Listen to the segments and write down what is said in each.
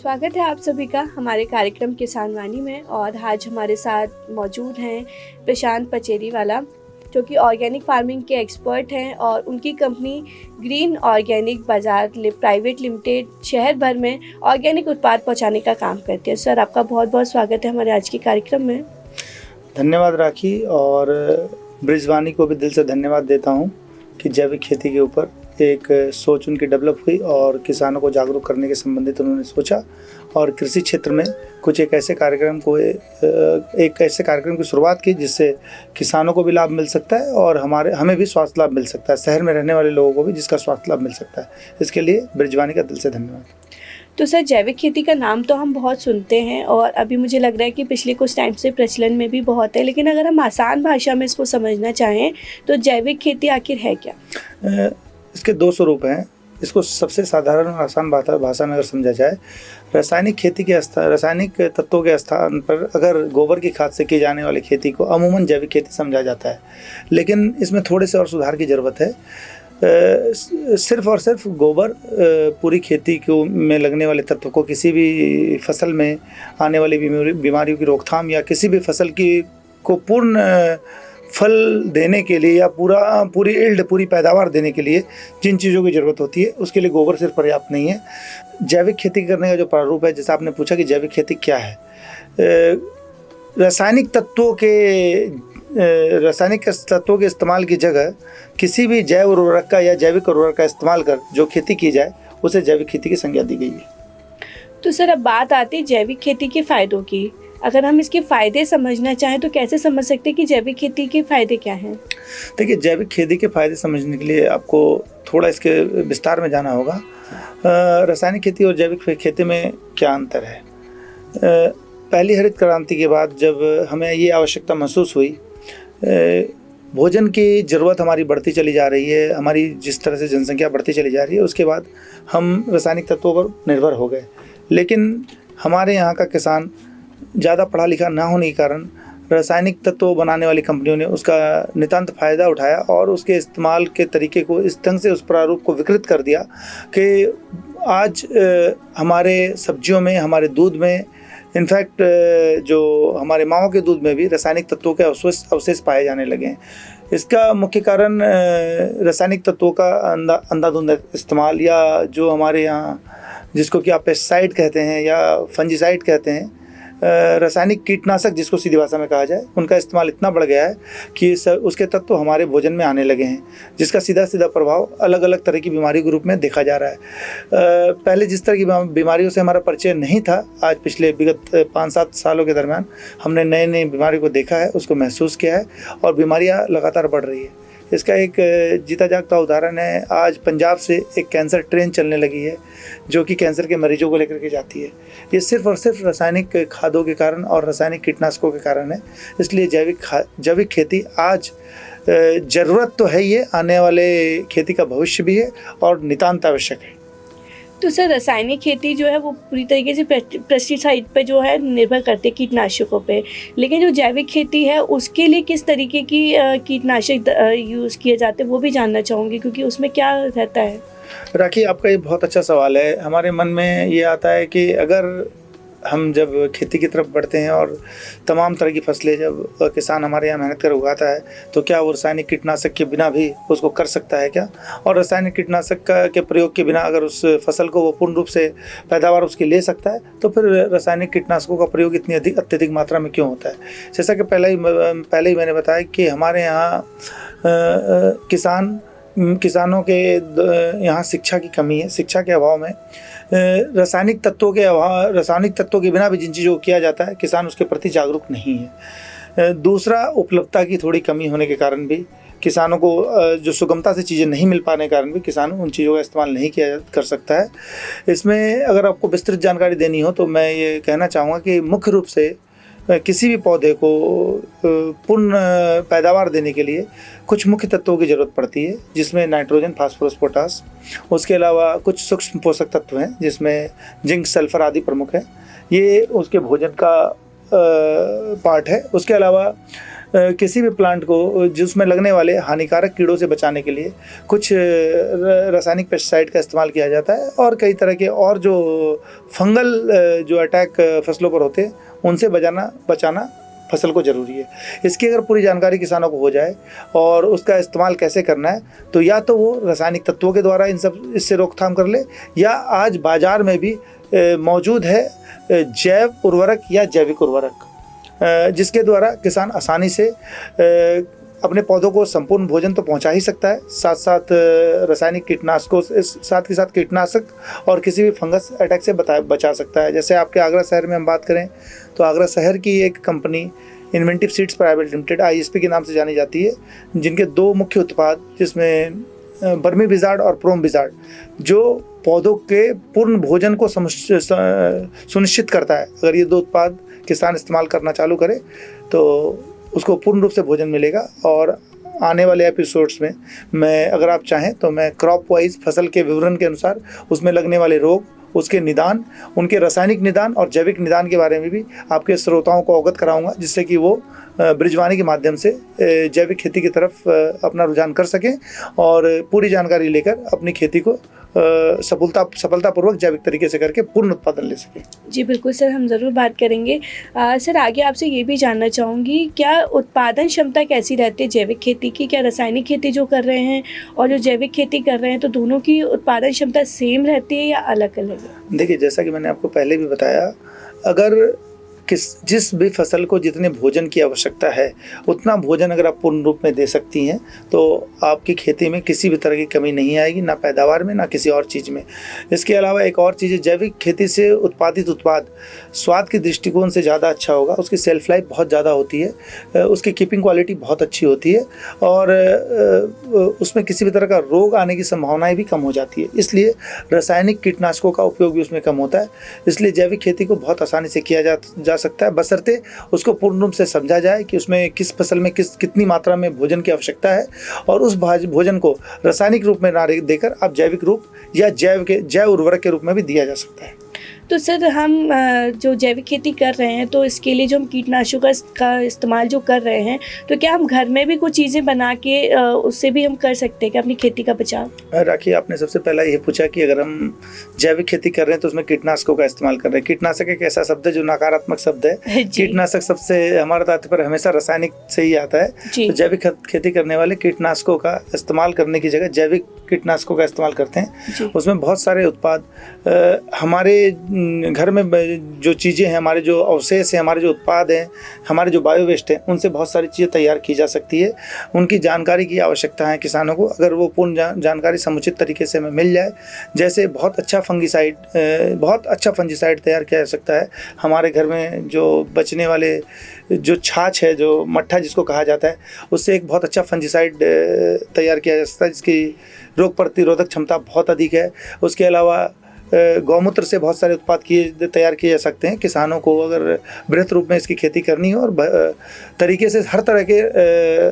स्वागत है आप सभी का हमारे कार्यक्रम किसान वाणी में। और आज हमारे साथ मौजूद हैं प्रशांत पचेरीवाला, जो कि ऑर्गेनिक फार्मिंग के एक्सपर्ट हैं और उनकी कंपनी ग्रीन ऑर्गेनिक बाज़ार प्राइवेट लिमिटेड शहर भर में ऑर्गेनिक उत्पाद पहुंचाने का काम करते हैं। सर, आपका बहुत बहुत स्वागत है हमारे आज के कार्यक्रम में। धन्यवाद राखी, और ब्रिजवानी को भी दिल से धन्यवाद देता हूं कि जैविक खेती के ऊपर एक सोच उनकी डेवलप हुई और किसानों को जागरूक करने के संबंधित उन्होंने सोचा और कृषि क्षेत्र में कुछ एक ऐसे कार्यक्रम की शुरुआत की जिससे किसानों को भी लाभ मिल सकता है और हमें भी स्वास्थ्य लाभ मिल सकता है, शहर में रहने वाले लोगों को भी जिसका स्वास्थ्य लाभ मिल सकता है। इसके लिए ब्रिजवानी का दिल से धन्यवाद। तो सर, जैविक खेती का नाम तो हम बहुत सुनते हैं और अभी मुझे लग रहा है कि पिछले कुछ टाइम से प्रचलन में भी बहुत है, लेकिन अगर हम आसान भाषा में इसको समझना चाहें तो जैविक खेती आखिर है क्या? इसके दो स्वरूप हैं। इसको सबसे साधारण और आसान भाषा में अगर समझा जाए, रासायनिक खेती के रासायनिक तत्वों के स्थान पर अगर गोबर की खाद से की जाने वाली खेती को अमूमन जैविक खेती समझा जाता है, लेकिन इसमें थोड़े से और सुधार की ज़रूरत है। सिर्फ और सिर्फ गोबर पूरी खेती को में लगने वाले तत्व को किसी भी फसल में आने वाली बीमारियों की रोकथाम या किसी भी फसल को पूर्ण फल देने के लिए या पूरी पैदावार देने के लिए जिन चीज़ों की ज़रूरत होती है उसके लिए गोबर सिर्फ पर्याप्त नहीं है। जैविक खेती करने का जो प्रारूप है, जैसा आपने पूछा कि जैविक खेती क्या है, रासायनिक तत्वों के इस्तेमाल की जगह किसी भी जैव उर्वरक का या जैविक उर्वरक का इस्तेमाल कर जो खेती की जाए उसे जैविक खेती की संज्ञा दी गई है। तो सर, अब बात आती है जैविक खेती के फ़ायदों की। अगर हम इसके फ़ायदे समझना चाहें तो कैसे समझ सकते हैं कि जैविक खेती के फ़ायदे क्या हैं? देखिए, जैविक खेती के फ़ायदे समझने के लिए आपको थोड़ा इसके विस्तार में जाना होगा। रासायनिक खेती और जैविक खेती में क्या अंतर है? पहली हरित क्रांति के बाद जब हमें ये आवश्यकता महसूस हुई, भोजन की ज़रूरत हमारी बढ़ती चली जा रही है, हमारी जिस तरह से जनसंख्या बढ़ती चली जा रही है, उसके बाद हम रासायनिक तत्वों पर निर्भर हो गए। लेकिन हमारे यहाँ का किसान ज़्यादा पढ़ा लिखा ना होने के कारण रासायनिक तत्व बनाने वाली कंपनियों ने उसका नितांत फ़ायदा उठाया और उसके इस्तेमाल के तरीके को इस ढंग से, उस प्रारूप को विकृत कर दिया कि आज हमारे सब्जियों में, हमारे दूध में, इनफैक्ट जो हमारे माँओं के दूध में भी रासायनिक तत्वों के अवशेष पाए जाने लगे हैं। इसका मुख्य कारण रासायनिक तत्वों का अंधाधुंध इस्तेमाल, या जो हमारे यहाँ जिसको कि आप पेस्टिसाइड कहते हैं या फंजीसाइड कहते हैं, रासायनिक कीटनाशक जिसको सीधी भाषा में कहा जाए, उनका इस्तेमाल इतना बढ़ गया है कि उसके तत्व हमारे भोजन में आने लगे हैं, जिसका सीधा प्रभाव अलग अलग तरह की बीमारी के रूप में देखा जा रहा है। पहले जिस तरह की बीमारियों से हमारा परिचय नहीं था, आज पिछले विगत 5-7 सालों के दरम्यान हमने नई नई बीमारियों को देखा है, उसको महसूस किया है और बीमारियाँ लगातार बढ़ रही है। इसका एक जीता जागता उदाहरण है, आज पंजाब से एक कैंसर ट्रेन चलने लगी है जो कि कैंसर के मरीजों को लेकर के जाती है। ये सिर्फ और सिर्फ रासायनिक खादों के कारण और रासायनिक कीटनाशकों के कारण है। इसलिए जैविक खेती आज ज़रूरत तो है ही है, आने वाले खेती का भविष्य भी है और नितांत आवश्यक है। तो सर, रासायनिक खेती जो है वो पूरी तरीके से पेस्टिसाइड पे जो है निर्भर करते हैं, कीटनाशकों पे, लेकिन जो जैविक खेती है उसके लिए किस तरीके की कीटनाशक यूज़ किए जाते हैं वो भी जानना चाहूँगी, क्योंकि उसमें क्या रहता है? राखी, आपका ये बहुत अच्छा सवाल है। हमारे मन में ये आता है कि अगर हम जब खेती की तरफ बढ़ते हैं और तमाम तरह की फसलें जब किसान हमारे यहाँ मेहनत कर उगाता है तो क्या वो रासायनिक कीटनाशक के बिना भी उसको कर सकता है क्या? और रासायनिक कीटनाशक के प्रयोग के बिना अगर उस फसल को वो पूर्ण रूप से पैदावार उसकी ले सकता है तो फिर रासायनिक कीटनाशकों का प्रयोग इतनी अत्यधिक मात्रा में क्यों होता है? जैसा कि पहले ही मैंने बताया कि हमारे यहाँ किसानों के यहाँ शिक्षा की कमी है। शिक्षा के अभाव में रासायनिक तत्वों के बिना भी जिन चीज़ों को किया जाता है, किसान उसके प्रति जागरूक नहीं है। दूसरा, उपलब्धता की थोड़ी कमी होने के कारण भी किसानों को जो सुगमता से चीज़ें नहीं मिल पाने के कारण भी किसान उन चीज़ों का इस्तेमाल नहीं कर सकता है। इसमें अगर आपको विस्तृत जानकारी देनी हो तो मैं ये कहना चाहूँगा कि मुख्य रूप से किसी भी पौधे को पूर्ण पैदावार देने के लिए कुछ मुख्य तत्वों की ज़रूरत पड़ती है, जिसमें नाइट्रोजन, फास्फोरस, पोटास, उसके अलावा कुछ सूक्ष्म पोषक तत्व हैं जिसमें जिंक, सल्फर आदि प्रमुख हैं। ये उसके भोजन का पार्ट है। उसके अलावा किसी भी प्लांट को जिसमें लगने वाले हानिकारक कीड़ों से बचाने के लिए कुछ रासायनिक पेस्टिसाइड का इस्तेमाल किया जाता है, और कई तरह के और जो फंगल जो अटैक फसलों पर होते हैं उनसे बचाना फसल को ज़रूरी है। इसकी अगर पूरी जानकारी किसानों को हो जाए और उसका इस्तेमाल कैसे करना है, तो या तो वो रासायनिक तत्वों के द्वारा इससे रोकथाम कर ले, या आज बाज़ार में भी मौजूद है जैव उर्वरक या जैविक उर्वरक, जिसके द्वारा किसान आसानी से अपने पौधों को संपूर्ण भोजन तो पहुंचा ही सकता है, साथ साथ रासायनिक कीटनाशकों साथ के साथ कीटनाशक और किसी भी फंगस अटैक से बचा सकता है। जैसे आपके आगरा शहर में हम बात करें तो आगरा शहर की एक company inventive seeds private limited ISP के नाम से जानी जाती है, जिनके 2 मुख्य उत्पाद जिसमें बर्मी बिजार्ड और प्रोम बिजार्ड, जो पौधों के पूर्ण भोजन को सुनिश्चित करता है। अगर ये 2 उत्पाद किसान इस्तेमाल करना चालू करे तो उसको पूर्ण रूप से भोजन मिलेगा। और आने वाले एपिसोड्स में मैं, अगर आप चाहें तो मैं क्रॉप वाइज फसल के विवरण के अनुसार उसमें लगने वाले रोग, उसके निदान, उनके रासायनिक निदान और जैविक निदान के बारे में भी आपके श्रोताओं को अवगत कराऊंगा, जिससे कि वो ब्रिजवाणी के माध्यम से जैविक खेती की तरफ अपना रुझान कर सकें और पूरी जानकारी लेकर अपनी खेती को सफलतापूर्वक जैविक तरीके से करके पूर्ण उत्पादन ले सकें। जी बिल्कुल सर, हम ज़रूर बात करेंगे। सर आगे आपसे ये भी जानना चाहूँगी, क्या उत्पादन क्षमता कैसी रहती है जैविक खेती की? क्या रासायनिक खेती जो कर रहे हैं और जो जैविक खेती कर रहे हैं, तो दोनों की उत्पादन क्षमता सेम रहती है या अलग अलग है? देखिए, जैसा कि मैंने आपको पहले भी बताया, अगर जिस भी फसल को जितने भोजन की आवश्यकता है उतना भोजन अगर आप पूर्ण रूप में दे सकती हैं तो आपकी खेती में किसी भी तरह की कमी नहीं आएगी, ना पैदावार में ना किसी और चीज़ में। इसके अलावा एक और चीज़ है, जैविक खेती से उत्पादित उत्पाद स्वाद के दृष्टिकोण से ज़्यादा अच्छा होगा, उसकी सेल्फ लाइफ बहुत ज़्यादा होती है, उसकी कीपिंग क्वालिटी बहुत अच्छी होती है और उसमें किसी भी तरह का रोग आने की संभावनाएँ भी कम हो जाती है। इसलिए रासायनिक कीटनाशकों का उपयोग भी उसमें कम होता है। इसलिए जैविक खेती को बहुत आसानी से किया जा सकता है, बशर्ते उसको पूर्ण रूप से समझा जाए कि उसमें किस फसल में कितनी मात्रा में भोजन की आवश्यकता है, और उस भोजन को रासायनिक रूप में ना देकर आप जैविक रूप या जैव उर्वरक के रूप में भी दिया जा सकता है। तो सर हम जो जैविक खेती कर रहे हैं तो इसके लिए जो हम कीटनाशकों का इस्तेमाल जो कर रहे हैं, तो क्या हम घर में भी कुछ चीज़ें बना के उससे भी हम कर सकते हैं कि अपनी खेती का बचाव? राखी, आपने सबसे पहला ये पूछा कि अगर हम जैविक खेती कर रहे हैं तो उसमें कीटनाशकों का इस्तेमाल कर रहे हैं। कीटनाशक एक ऐसा शब्द है जो नकारात्मक शब्द है। कीटनाशक सबसे हमारा तात्पर्य हमेशा रासायनिक से ही आता है। तो जैविक खेती करने वाले कीटनाशकों का इस्तेमाल करने की जगह जैविक कीटनाशकों का इस्तेमाल करते हैं। उसमें बहुत सारे उत्पाद हमारे घर में जो चीज़ें हैं, हमारे जो अवशेष हैं, हमारे जो उत्पाद हैं, हमारे जो बायो वेस्ट हैं, उनसे बहुत सारी चीज़ें तैयार की जा सकती है। उनकी जानकारी की आवश्यकता है किसानों को। अगर वो पूर्ण जानकारी समुचित तरीके से हमें मिल जाए, जैसे बहुत अच्छा फंजीसाइड तैयार किया जा सकता है। हमारे घर में जो बचने वाले जो छाछ है, जो मट्ठा जिसको कहा जाता है, उससे एक बहुत अच्छा फंजीसाइड तैयार किया जा सकता है जिसकी रोग प्रतिरोधक क्षमता बहुत अधिक है। उसके अलावा गौमूत्र से बहुत सारे उत्पाद तैयार किए जा सकते हैं। किसानों को अगर बृहत रूप में इसकी खेती करनी हो और तरीके से हर तरह के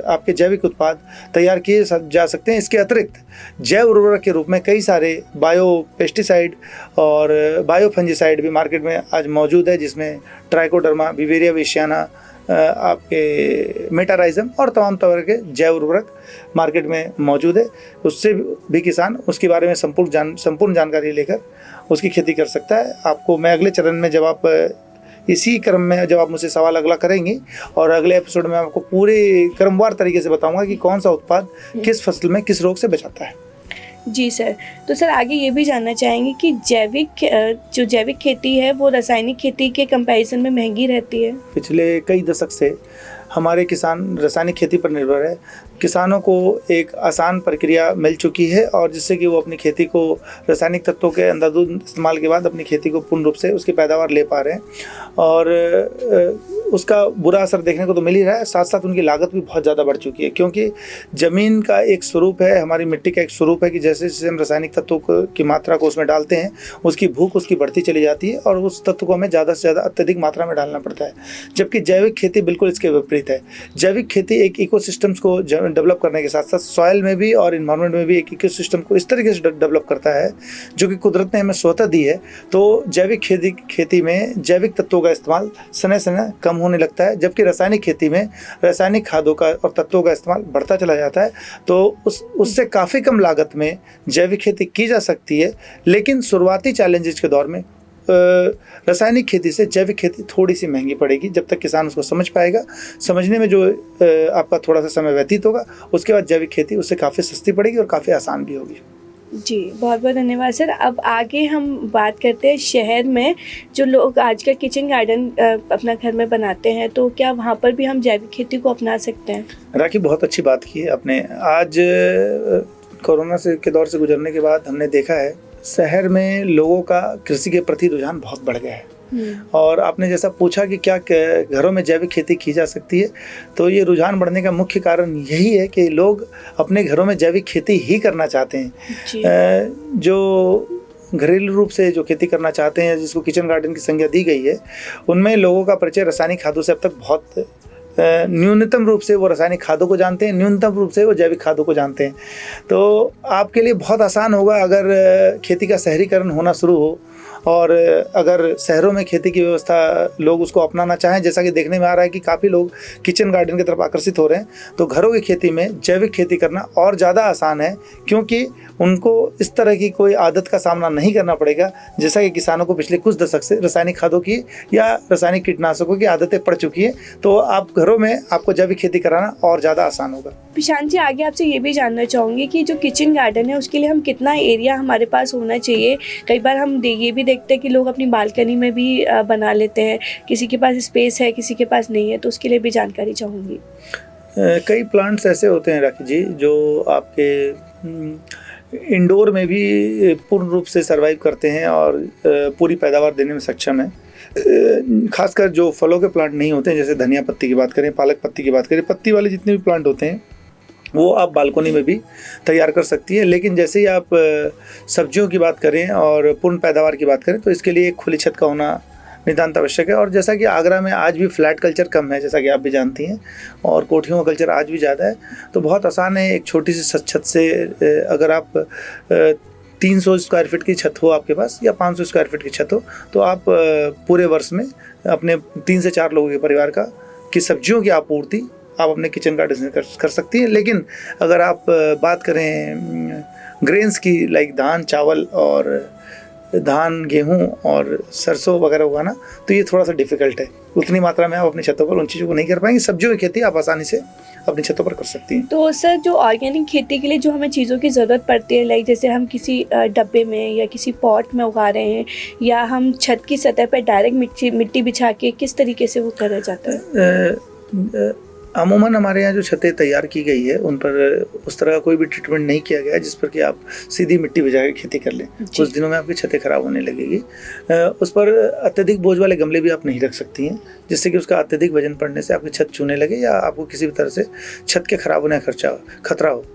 आपके जैविक उत्पाद तैयार किए जा सकते हैं। इसके अतिरिक्त जैव उर्वरक के रूप में कई सारे बायो पेस्टिसाइड और बायो फंजीसाइड भी मार्केट में आज मौजूद है, जिसमें ट्राइकोडर्मा, बिवेरिया विशियाना, आपके मेटाराइजम और तमाम तरह के जैव उर्वरक मार्केट में मौजूद है। उससे भी किसान उसके बारे में संपूर्ण जानकारी लेकर उसकी खेती कर सकता है। आपको मैं अगले चरण में, जब आप इसी क्रम में जब आप मुझसे सवाल अगला करेंगी और अगले एपिसोड में आपको पूरे क्रमवार तरीके से बताऊंगा कि कौन सा उत्पाद किस फसल में किस रोग से बचाता है। जी सर, तो सर आगे ये भी जानना चाहेंगे कि जो जैविक खेती है वो रासायनिक खेती के कंपैरिजन में महंगी रहती है? पिछले कई दशक से हमारे किसान रासायनिक खेती पर निर्भर है। किसानों को एक आसान प्रक्रिया मिल चुकी है और जिससे कि वो अपनी खेती को रासायनिक तत्वों के अंधाधुंध इस्तेमाल के बाद अपनी खेती को पूर्ण रूप से उसकी पैदावार ले पा रहे हैं, और उसका बुरा असर देखने को तो मिल ही रहा है। साथ साथ उनकी लागत भी बहुत ज़्यादा बढ़ चुकी है, क्योंकि ज़मीन का एक स्वरूप है, हमारी मिट्टी का एक स्वरूप है कि जैसे जैसे हम रासायनिक तत्वों की मात्रा को उसमें डालते हैं, उसकी भूख उसकी बढ़ती चली जाती है और उस तत्व को हमें ज़्यादा से ज़्यादा अत्यधिक मात्रा में डालना पड़ता है। जबकि जैविक खेती बिल्कुल इसके विपरीत है। जैविक खेती एक इकोसिस्टम्स को डेवलप करने के साथ साथ सॉइल में भी और इन्वायरमेंट में भी एक इकोसिस्टम को इस तरीके से डेवलप करता है जो कि कुदरत ने हमें स्वतः दी है। तो जैविक खेती में जैविक तत्वों का इस्तेमाल समय समय कम होने लगता है, जबकि रासायनिक खेती में रासायनिक खादों का और तत्वों का इस्तेमाल बढ़ता चला जाता है। तो उससे काफ़ी कम लागत में जैविक खेती की जा सकती है, लेकिन शुरुआती चैलेंजेस के दौर में रासायनिक खेती से जैविक खेती थोड़ी सी महंगी पड़ेगी। जब तक किसान उसको समझ पाएगा, समझने में जो आपका थोड़ा सा समय व्यतीत होगा, उसके बाद जैविक खेती उससे काफ़ी सस्ती पड़ेगी और काफ़ी आसान भी होगी। जी, बहुत बहुत धन्यवाद सर। अब आगे हम बात करते हैं शहर में जो लोग आजकल किचन गार्डन अपना घर में बनाते हैं, तो क्या वहाँ पर भी हम जैविक खेती को अपना सकते हैं? राखी, बहुत अच्छी बात की है आपने। आज कोरोना के दौर से गुजरने के बाद हमने देखा है शहर में लोगों का कृषि के प्रति रुझान बहुत बढ़ गया है। और आपने जैसा पूछा कि क्या घरों में जैविक खेती की जा सकती है, तो ये रुझान बढ़ने का मुख्य कारण यही है कि लोग अपने घरों में जैविक खेती ही करना चाहते हैं। जो घरेलू रूप से जो खेती करना चाहते हैं, जिसको किचन गार्डन की संज्ञा दी गई है, उनमें लोगों का परिचय रासायनिक खादों से अब तक बहुत न्यूनतम रूप से वो रासायनिक खादों को जानते हैं, न्यूनतम रूप से वो जैविक खादों को जानते हैं। तो आपके लिए बहुत आसान होगा अगर खेती का शहरीकरण होना शुरू हो और अगर शहरों में खेती की व्यवस्था लोग उसको अपनाना चाहें, जैसा कि देखने में आ रहा है कि काफ़ी लोग किचन गार्डन की तरफ आकर्षित हो रहे हैं, तो घरों की खेती में जैविक खेती करना और ज़्यादा आसान है, क्योंकि उनको इस तरह की कोई आदत का सामना नहीं करना पड़ेगा जैसा कि किसानों को पिछले कुछ दशक से रासायनिक खादों की या रासायनिक कीटनाशकों की आदतें पड़ चुकी है। तो आप घरों में आपको जैविक खेती कराना और ज़्यादा आसान होगा। प्रशांत जी, आगे आपसे ये भी जानना चाहूँगी कि जो किचन गार्डन है उसके लिए हम कितना एरिया हमारे पास होना चाहिए? कई बार हम ये भी देखते हैं कि लोग अपनी बालकनी में भी बना लेते हैं, किसी के पास स्पेस है, किसी के पास नहीं है, तो उसके लिए भी जानकारी चाहूँगी। कई प्लांट्स ऐसे होते हैं राखी जी जो आपके इंडोर में भी पूर्ण रूप से सर्वाइव करते हैं और पूरी पैदावार देने में सक्षम है। खासकर जो फलों के प्लांट नहीं होते हैं, जैसे धनिया पत्ती की बात करें, पालक पत्ती की बात करें, पत्ती वाले जितने भी प्लांट होते हैं वो आप बालकनी में भी तैयार कर सकती है। लेकिन जैसे ही आप सब्जियों की बात करें और पूर्ण पैदावार की बात करें, तो इसके लिए एक खुली छत का होना नितांत आवश्यक है। और जैसा कि आगरा में आज भी फ्लैट कल्चर कम है, जैसा कि आप भी जानती हैं, और कोठियों का कल्चर आज भी ज़्यादा है, तो बहुत आसान है एक छोटी सी छत से अगर आप 300 स्क्वायर फीट की छत हो आपके पास या 500 स्क्वायर फीट की छत हो, तो आप पूरे वर्ष में अपने 3 से 4 लोगों के परिवार की सब्जियों की आपूर्ति आप अपने किचन गार्डन में कर सकती हैं। लेकिन अगर आप बात करें ग्रेन्स की, लाइक धान, चावल और धान, गेहूं और सरसों वगैरह उगाना, तो ये थोड़ा सा डिफ़िकल्ट है। उतनी मात्रा में आप अपनी छतों पर उन चीज़ों को नहीं कर पाएंगे। सब्जियों की खेती आप आसानी से अपनी छतों पर कर सकती हैं। तो सर, जो ऑर्गेनिक खेती के लिए जो हमें चीज़ों की ज़रूरत पड़ती है, लाइक जैसे हम किसी डब्बे में या किसी पॉट में उगा रहे हैं, या हम छत की सतह पर डायरेक्ट मिट्टी बिछा के, किस तरीके से वो करा जाता है? अमूमन हमारे यहाँ जो छतें तैयार की गई है उन पर उस तरह का कोई भी ट्रीटमेंट नहीं किया गया है जिस पर कि आप सीधी मिट्टी बिछा के खेती कर लें। कुछ दिनों में आपकी छतें खराब होने लगेगी। उस पर अत्यधिक बोझ वाले गमले भी आप नहीं रख सकती हैं, जिससे कि उसका अत्यधिक वजन पड़ने से आपकी छत चूने लगे या आपको किसी भी तरह से छत के खराब होने का खतरा हो।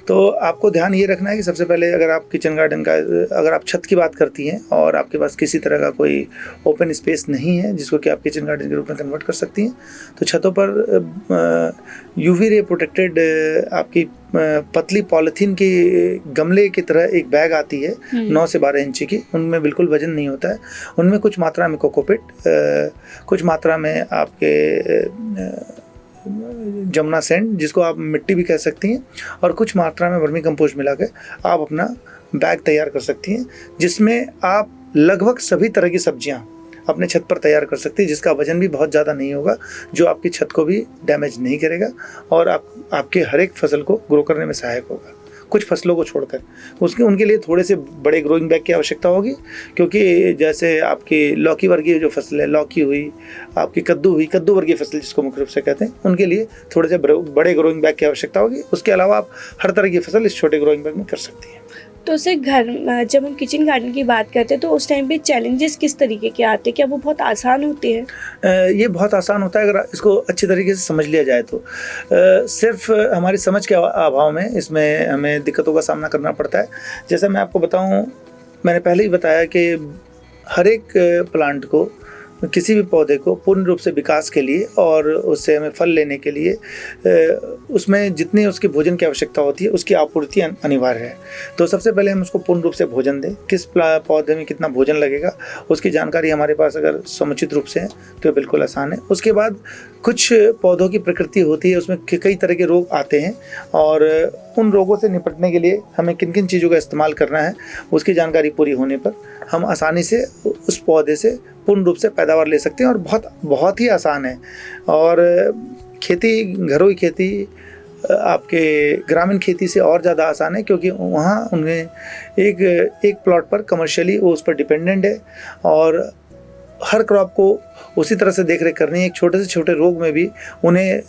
तो आपको ध्यान ये रखना है कि सबसे पहले अगर आप किचन गार्डन का, अगर आप छत की बात करती हैं और आपके पास किसी तरह का कोई ओपन स्पेस नहीं है जिसको कि आप किचन गार्डन के रूप में कन्वर्ट कर सकती हैं, तो छतों पर यूवी रे प्रोटेक्टेड आपकी पतली पॉलीथीन की गमले की तरह एक बैग आती है 9 से 12 इंची की। उनमें बिल्कुल वजन नहीं होता है। उनमें कुछ मात्रा में कोकोपिट, कुछ मात्रा में आपके जमुना सैंड, जिसको आप मिट्टी भी कह सकती हैं, और कुछ मात्रा में वर्मी कंपोस्ट मिला के आप अपना बैग तैयार कर सकती हैं, जिसमें आप लगभग सभी तरह की सब्जियां अपने छत पर तैयार कर सकती है, जिसका वजन भी बहुत ज़्यादा नहीं होगा, जो आपकी छत को भी डैमेज नहीं करेगा और आपके हर एक फसल को ग्रो करने में सहायक होगा, कुछ फसलों को छोड़कर। उनके लिए थोड़े से बड़े ग्रोइंग बैग की आवश्यकता होगी, क्योंकि जैसे आपकी लौकी वर्गीय जो फसल है, लौकी हुई, आपकी कद्दू हुई, कद्दू वर्गीय फसल जिसको मुख्य रूप से कहते हैं, उनके लिए थोड़े से बड़े ग्रोइंग बैग की आवश्यकता होगी। उसके अलावा आप हर तरह की फसल इस छोटे ग्रोइंग बैग में कर सकती हैं। तो उसे जब हम किचन गार्डन की बात करते हैं तो उस टाइम पे चैलेंजेस किस तरीके के आते हैं? क्या वो बहुत आसान होते हैं? ये बहुत आसान होता है अगर इसको अच्छी तरीके से समझ लिया जाए तो। सिर्फ हमारी समझ के अभाव में इसमें हमें दिक्कतों का सामना करना पड़ता है। जैसा मैं आपको बताऊं, मैंने पहले ही बताया कि हर एक प्लांट को किसी भी पौधे को पूर्ण रूप से विकास के लिए और उससे हमें फल लेने के लिए उसमें जितनी उसकी भोजन की आवश्यकता होती है उसकी आपूर्ति अनिवार्य है। तो सबसे पहले हम उसको पूर्ण रूप से भोजन दें। किस पौधे में कितना भोजन लगेगा उसकी जानकारी हमारे पास अगर समुचित रूप से है तो बिल्कुल आसान है। उसके बाद कुछ पौधों की प्रकृति होती है, उसमें कई तरह के रोग आते हैं और उन रोगों से निपटने के लिए हमें किन किन चीज़ों का इस्तेमाल करना है उसकी जानकारी पूरी होने पर हम आसानी से उस पौधे से पूर्ण रूप से पैदावार ले सकते हैं और बहुत ही आसान है। और खेती, घरों की खेती आपके ग्रामीण खेती से और ज़्यादा आसान है, क्योंकि वहाँ उन्हें एक प्लॉट पर कमर्शियली वो उस पर डिपेंडेंट है और हर क्रॉप को उसी तरह से देख रेख करनी है। एक छोटे से छोटे रोग में भी उन्हें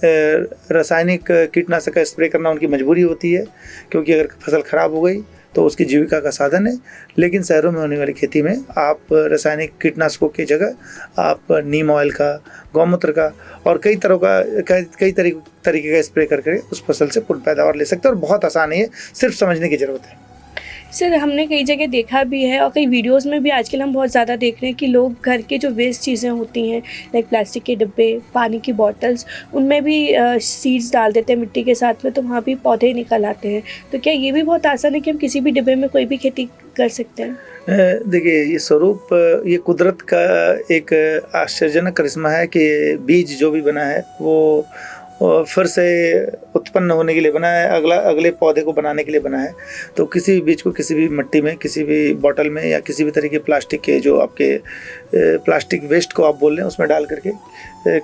रासायनिक कीटनाशक का स्प्रे करना उनकी मजबूरी होती है, क्योंकि अगर फसल ख़राब हो गई तो उसकी जीविका का साधन है। लेकिन शहरों में होने वाली खेती में आप रासायनिक कीटनाशकों की जगह आप नीम ऑयल का, गौमूत्र का और कई तरीके का स्प्रे करके उस फसल से पूर्ण पैदावार ले सकते हैं और बहुत आसान है, सिर्फ समझने की ज़रूरत है। सर, हमने कई जगह देखा भी है और कई वीडियोस में भी आजकल हम बहुत ज़्यादा देख रहे हैं कि लोग घर के जो वेस्ट चीज़ें होती हैं, लाइक प्लास्टिक के डिब्बे, पानी की बॉटल्स, उनमें भी सीड्स डाल देते हैं मिट्टी के साथ में, तो वहाँ भी पौधे निकल आते हैं। तो क्या ये भी बहुत आसान है कि हम किसी भी डिब्बे में कोई भी खेती कर सकते हैं? देखिए, ये स्वरूप, ये कुदरत का एक आश्चर्यजनक करिश्मा है कि बीज जो भी बना है वो फिर से उत्पन्न होने के लिए बना है, अगले पौधे को बनाने के लिए बना है। तो किसी भी बीज को किसी भी मिट्टी में, किसी भी बोतल में या किसी भी तरीके प्लास्टिक के जो आपके प्लास्टिक वेस्ट को आप बोल रहे हैं उसमें डाल करके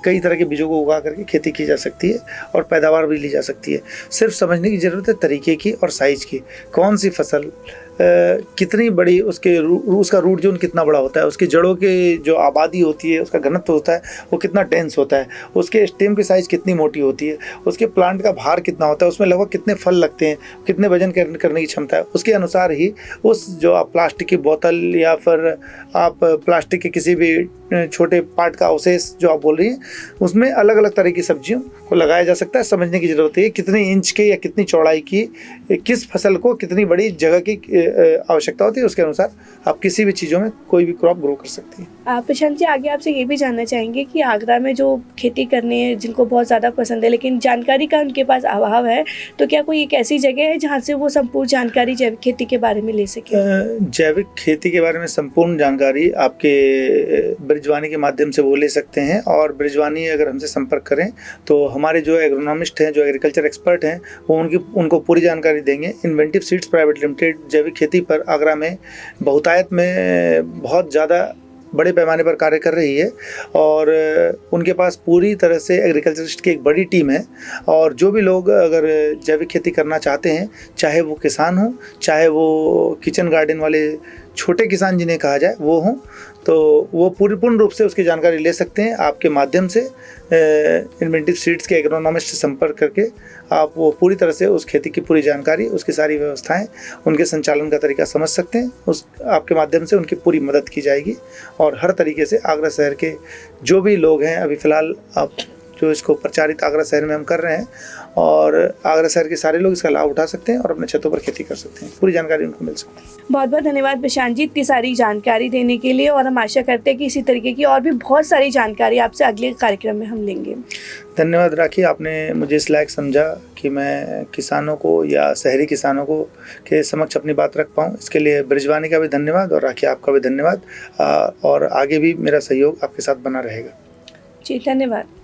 कई तरह के बीजों को उगा करके खेती की जा सकती है और पैदावार भी ली जा सकती है। सिर्फ समझने की ज़रूरत है तरीके की और साइज़ की। कौन सी फसल कितनी बड़ी, उसका रूट जोन कितना बड़ा होता है, उसकी जड़ों की जो आबादी होती है, उसका घनत्व होता है वो कितना डेंस होता है, उसके स्टेम की साइज़ कितनी मोटी होती है, उसके प्लांट का भार कितना होता है, उसमें लगभग कितने फल लगते हैं, कितने वजन करने की क्षमता है, उसके अनुसार ही उस जो आप प्लास्टिक की बोतल या फिर आप प्लास्टिक के किसी भी छोटे पार्ट का अवशेष जो आप बोल रही हैं उसमें अलग अलग तरह की सब्जियों को लगाया जा सकता है। समझने की ज़रूरत है कितने इंच के या कितनी चौड़ाई की, किस फसल को कितनी बड़ी जगह की आवश्यकता होती है, उसके अनुसार आप किसी भी चीज़ों में कोई भी क्रॉप ग्रो कर सकती हैं। प्रशांत जी, आगे आपसे ये भी जानना चाहेंगे कि आगरा में जो खेती करने जिनको बहुत ज़्यादा पसंद है लेकिन जानकारी का उनके पास अभाव है, तो क्या कोई एक ऐसी जगह है जहाँ से वो संपूर्ण जानकारी जैविक खेती के बारे में ले सके? जैविक खेती के बारे में संपूर्ण जानकारी आपके ब्रिजवानी के माध्यम से वो ले सकते हैं। और ब्रिजवानी अगर हमसे संपर्क करें तो हमारे जो एग्रोनॉमिस्ट हैं, जो एग्रीकल्चर एक्सपर्ट हैं, वो उनको पूरी जानकारी देंगे। इन्वेंटिव सीड्स प्राइवेट लिमिटेड जैविक खेती पर आगरा में बहुतायत में बहुत ज़्यादा बड़े पैमाने पर कार्य कर रही है और उनके पास पूरी तरह से एग्रीकल्चरिस्ट की एक बड़ी टीम है। और जो भी लोग अगर जैविक खेती करना चाहते हैं, चाहे वो किसान हो, चाहे वो किचन गार्डन वाले छोटे किसान जिन्हें कहा जाए वो हों, तो वो पूर्ण रूप से उसकी जानकारी ले सकते हैं। आपके माध्यम से इन्वेंटिव सीड्स के एग्रोनॉमिस्ट से संपर्क करके आप वो पूरी तरह से उस खेती की पूरी जानकारी, उसकी सारी व्यवस्थाएं, उनके संचालन का तरीका समझ सकते हैं। आपके माध्यम से उनकी पूरी मदद की जाएगी और हर तरीके से आगरा शहर के जो भी लोग हैं, अभी फ़िलहाल आप जो इसको प्रचारित आगरा शहर में हम कर रहे हैं और आगरा शहर के सारे लोग इसका लाभ उठा सकते हैं और अपने छतों पर खेती कर सकते हैं। पूरी जानकारी उनको मिल सकती है। बहुत बहुत धन्यवाद प्रशांत जी इतनी सारी जानकारी देने के लिए, और हम आशा करते हैं कि इसी तरीके की और भी बहुत सारी जानकारी आपसे अगले कार्यक्रम में हम लेंगे। धन्यवाद राखी, आपने मुझे इस लायक समझा कि मैं किसानों को या शहरी किसानों को के समक्ष अपनी बात रख पाऊँ। इसके लिए ब्रिजवानी का भी धन्यवाद और राखी आपका भी धन्यवाद। और आगे भी मेरा सहयोग आपके साथ बना रहेगा। जी, धन्यवाद।